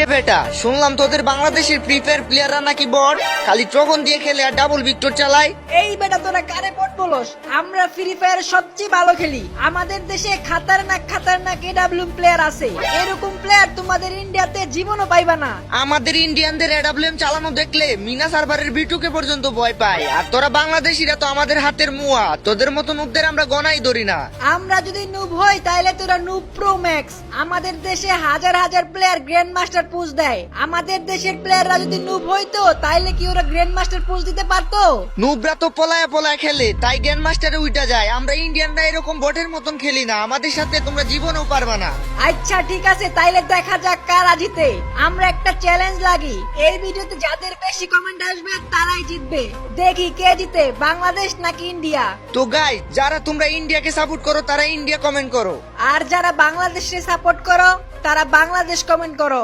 কিরে বেটা, শুনলাম তোদের বাংলাদেশের ফ্রি ফায়ার প্লেয়াররা নাকি বট, খালি ট্রগন দিয়ে খেলে আর ডাবল ভিক্টর চালায়। এই বেটা তোরা কারে বট বলস? আমরা ফ্রি ফায়ার সবচেয়ে ভালো খেলি। আমাদের দেশে খাতারনাক এডাব্লিউ প্লেয়ার আছে। এরকম প্লেয়ার তোমাদের ইন্ডিয়াতে জীবনও পাইবা না। আমাদের ইন্ডিয়ানদের এডাব্লিউএম চালানো দেখলে মিনা সার্ভারের বিটুকে পর্যন্ত ভয় পায়। আর তোরা বাংলাদেশিরা তো আমাদের হাতের মুয়া, তোদের মতো নুবদের আমরা গনাই ধরি না। আমরা যদি নুব হই তাহলে তোরা নুব প্রো ম্যাক্স। আমাদের দেশে হাজার হাজার প্লেয়ার গ্র্যান্ড মাস্টার পুশ দেয়। আমাদের দেশের প্লেয়াররা যদি নুব হইতো তাহলে কি ওরা গ্র্যান্ড মাস্টার পুশ দিতে পারতো? নুবরা তো পলায় পলায় খেলে, তাই গ্র্যান্ড মাস্টারে উইটা যায়। আমরা ইন্ডিয়ানরা এরকম বটের মতন খেলি না, আমাদের সাথে তোমরা জীবনেও পারবা না। আচ্ছা ঠিক আছে, তাইলে দেখা যাক কারা জিতে। আমরা একটা চ্যালেঞ্জ লাগি, এই ভিডিওতে যাদের বেশি কমেন্ট আসবে তারাই জিতবে। দেখি কে জিতে, বাংলাদেশ নাকি ইন্ডিয়া। তো গাইস, যারা তোমরা ইন্ডিয়াকে সাপোর্ট করো তারা ইন্ডিয়া কমেন্ট করো, আর যারা বাংলাদেশে সাপোর্ট করো তারা বাংলাদেশ কমেন্ট করো।